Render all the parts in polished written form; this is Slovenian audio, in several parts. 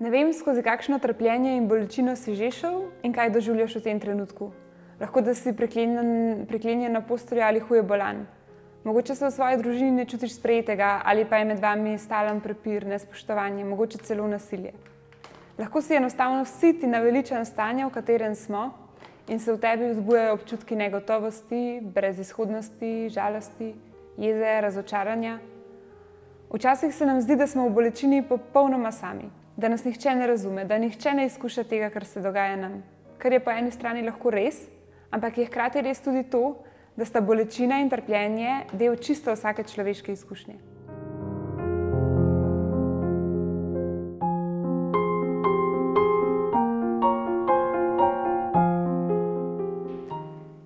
Ne vem, skozi kakšno trpljenje in bolečino si že šel in kaj doživljaš v tem trenutku. Lahko, da si priklenjen na posteljo ali huje bolan. Mogoče se v svoji družini ne čutiš sprejetega ali pa je med vami stalen prepir, nespoštovanje, mogoče celo nasilje. Lahko si enostavno sit in naveličan stanja, v katerem smo, in se v tebi vzbujajo občutki negotovosti, brezizhodnosti, žalosti, jeze, razočaranja. Včasih se nam zdi, da smo v bolečini popolnoma sami, da nas nihče ne razume, da nihče ne izkuša tega, kar se dogaja nam. Kar je po eni strani lahko res, ampak je hkrati res tudi to, da sta bolečina in trpljenje del čisto vsake človeške izkušnje.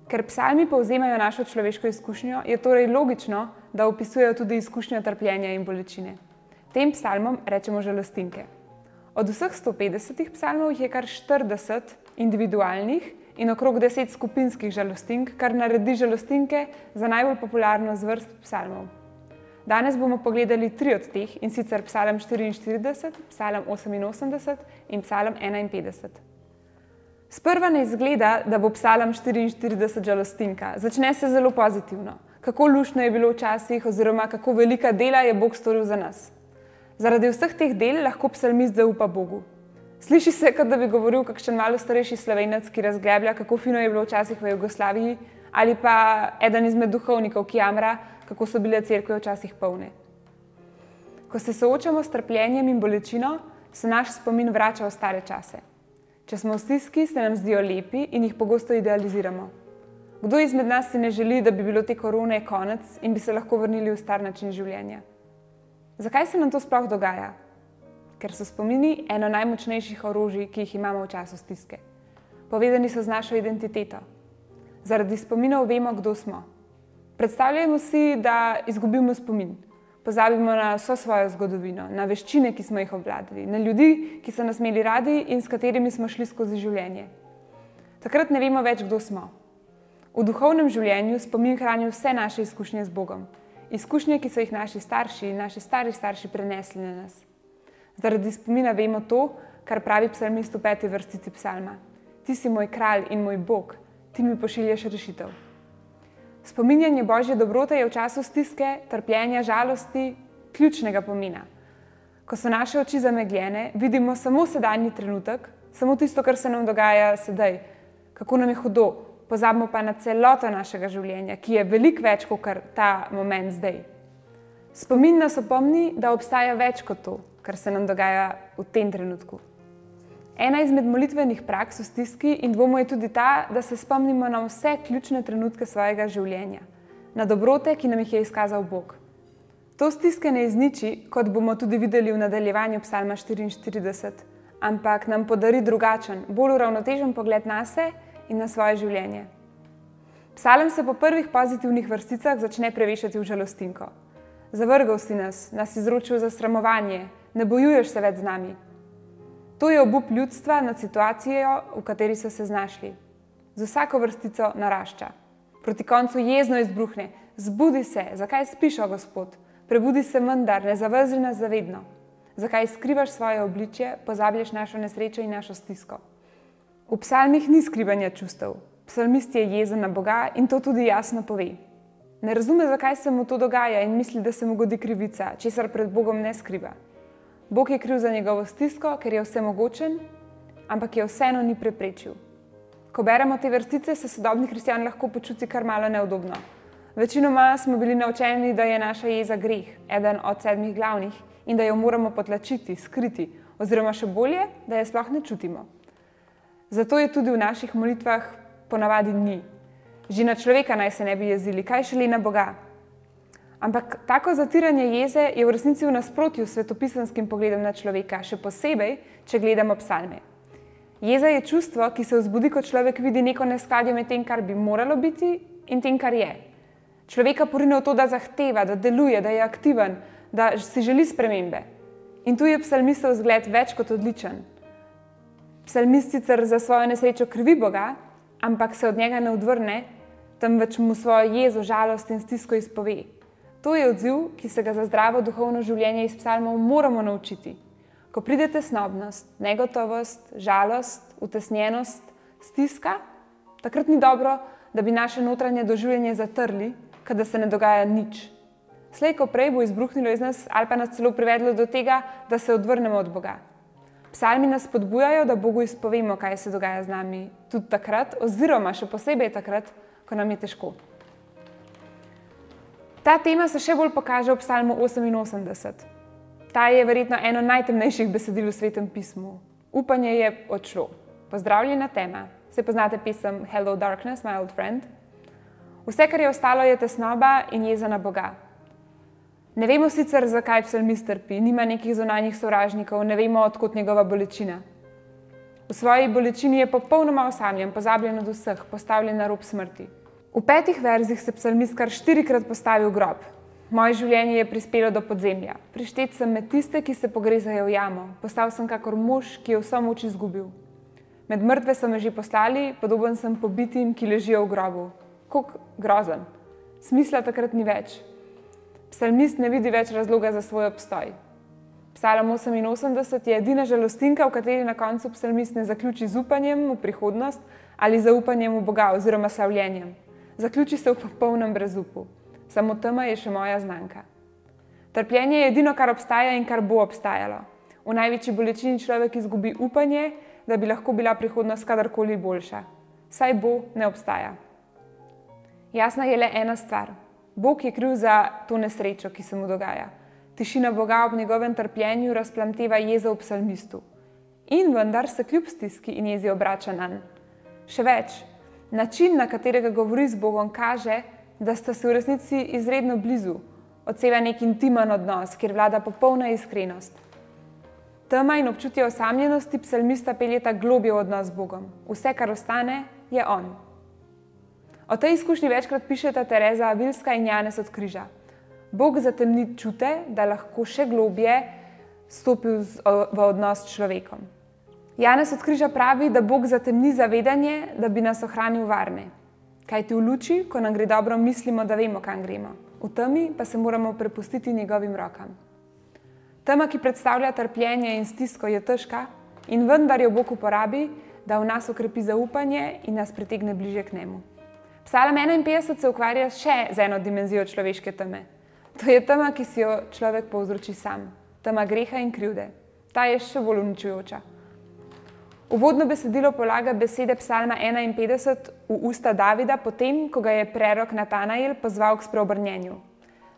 Ker psalmi povzemajo našo človeško izkušnjo, je torej logično, da opisujejo tudi izkušnjo trpljenja in bolečine. Tem psalmom rečemo žalostinke. Od vseh 150 psalmov jih je kar 40 individualnih in okrog 10 skupinskih žalostink, kar naredi žalostinke za najbolj popularno zvrst psalmov. Danes bomo pogledali 3 od teh, in sicer psalm 44, psalm 88 in psalm 51. Sprva ne izgleda, da bo psalm 44 žalostinka. Začne se zelo pozitivno. Kako luštno je bilo včasih oziroma kako velika dela je Bog storil za nas. Zaradi vseh teh del lahko psalmist zaupa Bogu. Sliši se, kot da bi govoril kakšen malo starejši Slovenec, ki razgleblja, kako fino je bilo včasih v Jugoslaviji, ali pa eden izmed duhovnikov, ki jamra, kako so bile cerkve včasih polne. Ko se soočamo s trpljenjem in bolečino, se naš spomin vrača v stare čase. Če smo v stiski, se nam zdijo lepi in jih pogosto idealiziramo. Kdo izmed nas si ne želi, da bi bilo te korone konec in bi se lahko vrnili v star način življenja? Zakaj se nam to sploh dogaja? Ker so spomini eno najmočnejših orožij, ki jih imamo v času stiske. Povezani so z našo identiteto. Zaradi spominov vemo, kdo smo. Predstavljajmo si, da izgubimo spomin. Pozabimo na vso svojo zgodovino, na veščine, ki smo jih obvladali, na ljudi, ki so nas imeli radi in s katerimi smo šli skozi življenje. Takrat ne vemo več, kdo smo. V duhovnem življenju spomin hrani vse naše izkušnje z Bogom. Izkušnje, ki so jih naši starši in naši stari starši prenesli na nas. Zaradi spomina vemo to, kar pravi psalmist v 5. vrstici psalma. Ti si moj kralj in moj Bog, ti mi pošiljaš rešitev. Spominjanje Božje dobrote je v času stiske, trpljenja, žalosti ključnega pomena. Ko so naše oči zamegljene, vidimo samo sedanji trenutek, samo tisto, kar se nam dogaja sedaj, kako nam je hudo, pozabimo pa na celoto našega življenja, ki je veliko več kot ta moment zdaj. Spomin nas opomni, da obstaja več kot to, kar se nam dogaja v tem trenutku. Ena izmed molitvenih praks v stiski in dvomu je tudi ta, da se spomnimo na vse ključne trenutke svojega življenja, na dobrote, ki nam jih je izkazal Bog. To stiske ne izniči, kot bomo tudi videli v nadaljevanju psalma 44, ampak nam podari drugačen, bolj uravnotežen pogled nase in na svoje življenje. Psalm se po prvih pozitivnih vrsticah začne prevešati v žalostinko. Zavrgal si nas, nas izročil za sramovanje, ne bojuješ se več z nami. To je obup ljudstva nad situacijo, v kateri so se znašli. Z vsako vrstico narašča. Proti koncu jezno izbruhne. Zbudi se, zakaj spiš, o Gospod? Prebudi se mendar, ne zavrzri nas zavedno. Zakaj skrivaš svoje obličje, pozabljaš našo nesrečo in našo stisko? V psalmih ni skrivanja čustev. Psalmist je jezen na Boga in to tudi jasno pove. Ne razume, zakaj se mu to dogaja in misli, da se mu godi krivica, česar pred Bogom ne skriva. Bog je kriv za njegovo stisko, ker je vsemogočen, ampak je vseeno ni preprečil. Ko beremo te vrstice, se sodobni kristjan lahko počuti kar malo neudobno. Večinoma smo bili naučeni, da je naša jeza greh, eden od 7 glavnih, in da jo moramo potlačiti, skriti, oziroma še bolje, da je sploh ne čutimo. Zato je tudi v naših molitvah ponavadi ni. Že na človeka naj se ne bi jezili, kaj šele na Boga. Ampak tako zatiranje jeze je v resnici v nasprotju s svetopisanskim pogledom na človeka, še posebej, če gledamo psalme. Jeza je čustvo, ki se vzbudi, ko človek vidi neko neskladje med tem, kar bi moralo biti, in tem, kar je. Človeka porine v to, da zahteva, da deluje, da je aktiven, da si želi spremembe. In tu je psalmistov zgled več kot odličen. Psalmist sicer za svojo nesrečo krivi Boga, ampak se od njega ne odvrne, temveč mu svojo jezo, žalost in stisko izpove. To je odziv, ki se ga za zdravo duhovno življenje iz psalmov moramo naučiti. Ko pride tesnobnost, negotovost, žalost, utesnjenost, stiska, takrat ni dobro, da bi naše notranje doživljanje zatrli, kadar se ne dogaja nič. Slej ko prej bo izbruhnilo iz nas ali pa nas celo privedlo do tega, da se odvrnemo od Boga. Psalmi nas spodbujajo, da Bogu izpovemo, kaj se dogaja z nami, tudi takrat, oziroma še posebej takrat, ko nam je težko. Ta tema se še bolj pokaže v Psalmu 88. Ta je verjetno eno najtemnejših besedil v Svetem pismu. Upanje je odšlo. Pozdravljena tema. Se poznate pesem Hello Darkness, my old friend? Vse, kar je ostalo, je tesnoba in jeza na Boga. Ne vemo sicer, zakaj psalmist trpi, nima nekih zunanjih sovražnikov, ne vemo, odkot njegova bolečina. V svoji bolečini je popolnoma osamljen, pozabljen od vseh, postavljen na rob smrti. V 5 verzih se psalmist kar 4-krat postavi v grob. Moje življenje je prispelo do podzemlja. Prištet sem med tiste, ki se pogrezajo v jamo. Postal sem kakor mož, ki je vso moč izgubil. Med mrtve so me že poslali, podoben sem pobitim, ki ležijo v grobu. Kako grozen. Smisla takrat ni več. Psalmist ne vidi več razloga za svoj obstoj. Psalm 88 je edina žalostinka, v kateri na koncu psalmist ne zaključi z upanjem v prihodnost ali zaupanjem v Boga oziroma slavljenjem. Zaključi se v popolnem brezupu. Samo tema je še moja znanka. Trpljenje je edino, kar obstaja in kar bo obstajalo. V največji bolečini človek izgubi upanje, da bi lahko bila prihodnost kadarkoli boljša. Saj bo ne obstaja. Jasna je le ena stvar. Bog je kriv za to nesrečo, ki se mu dogaja. Tišina Boga ob njegovem trpljenju razplamteva jezo v psalmistu. In vendar se kljub stiski in jezi obrača nanj. Še več, način, na katerega govori z Bogom, kaže, da sta se v resnici izredno blizu, odseva nek intimen odnos, kjer vlada popolna iskrenost. Tema in občutje osamljenosti psalmista peljeta globje v odnos z Bogom. Vse, kar ostane, je on. O tej izkušnji večkrat pišeta Tereza Avilska in Janez od Križa. Bog zatemni čute, da lahko še globje stopi v odnos s človekom. Janez od Križa pravi, da Bog zatemni zavedanje, da bi nas ohranil varne. Kajti v luči, ko nam gre dobro, mislimo, da vemo, kam gremo. V temi pa se moramo prepustiti njegovim rokam. Tema, ki predstavlja trpljenje in stisko, je težka in vendar jo Bog uporabi, da v nas okrepi zaupanje in nas pritegne bliže k njemu. Psalm 51 se ukvarja še z eno dimenzijo človeške teme. To je tema, ki si jo človek povzroči sam. Tema greha in krivde. Ta je še bolj uničujoča. Uvodno besedilo polaga besede Psalma 51 v usta Davida potem, ko ga je prerok Natanael pozval k spreobrnjenju.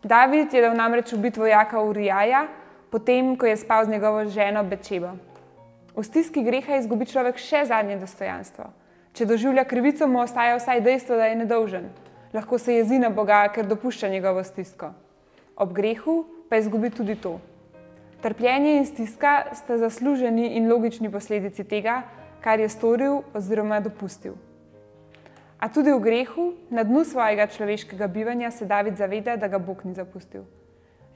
David je dal namreč ubiti vojaka Urijaja, potem, ko je spal z njegovo ženo Betšebo. V stiski greha izgubi človek še zadnje dostojanstvo. Če doživlja krivico, mu ostaja vsaj dejstvo, da je nedolžen. Lahko se jezi na Boga, ker dopušča njegovo stisko. Ob grehu pa izgubi tudi to. Trpljenje in stiska sta zasluženi in logični posledici tega, kar je storil oziroma dopustil. A tudi v grehu, na dnu svojega človeškega bivanja, se David zaveda, da ga Bog ni zapustil.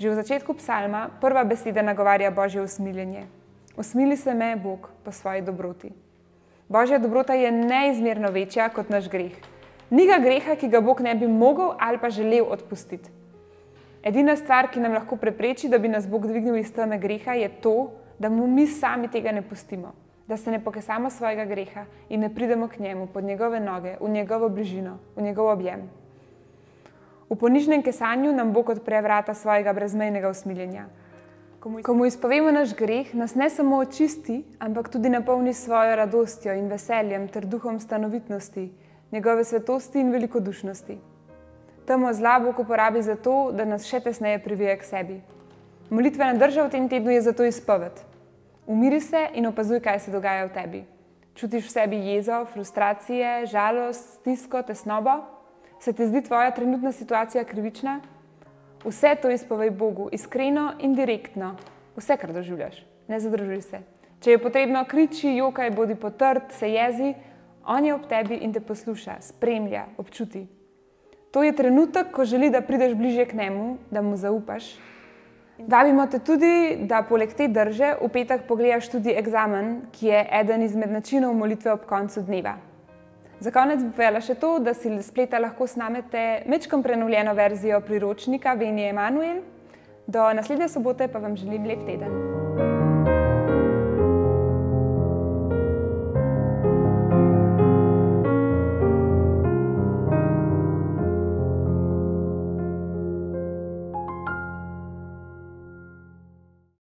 Že v začetku psalma prva beseda nagovarja Božje usmiljenje. Usmili se me, Bog, po svoji dobroti. Božja dobrota je neizmerno večja kot naš greh. Ni ga greha, ki ga Bog ne bi mogel ali pa želel odpustiti. Edina stvar, ki nam lahko prepreči, da bi nas Bog dvignil iz teme greha, je to, da mu mi sami tega ne pustimo, da se ne pokesamo svojega greha in ne pridemo k njemu pod njegove noge, v njegovo bližino, v njegov objem. V ponižnem kesanju nam Bog odpre vrata svojega brezmejnega usmiljenja. Ko mu izpovemo naš greh, nas ne samo očisti, ampak tudi napolni svojo radostjo in veseljem ter duhom stanovitnosti, njegove svetosti in velikodušnosti. Temo zla Bog uporabi za to, da nas še tesneje privije k sebi. Molitvena drža v tem tednu je zato izpoved. Umiri se in opazuj, kaj se dogaja v tebi. Čutiš v sebi jezo, frustracije, žalost, stisko, tesnobo? Se ti zdi tvoja trenutna situacija krivična? Vse to izpovej Bogu, iskreno in direktno. Vse, kar doživljaš. Ne zadržuj se. Če je potrebno, kriči, jokaj, bodi potrd, se jezi, on je ob tebi in te posluša, spremlja, občuti. To je trenutek, ko želi, da prideš bližje k njemu, da mu zaupaš. Vabimo te tudi, da poleg te drže v petek pogledaš tudi eksamen, ki je eden izmed načinov molitve ob koncu dneva. Za konec bi povedala še to, da si spleta lahko snamete majčkeno prenovljeno verzijo priročnika Veni Emanuel. Do naslednje sobote pa vam želim lep teden.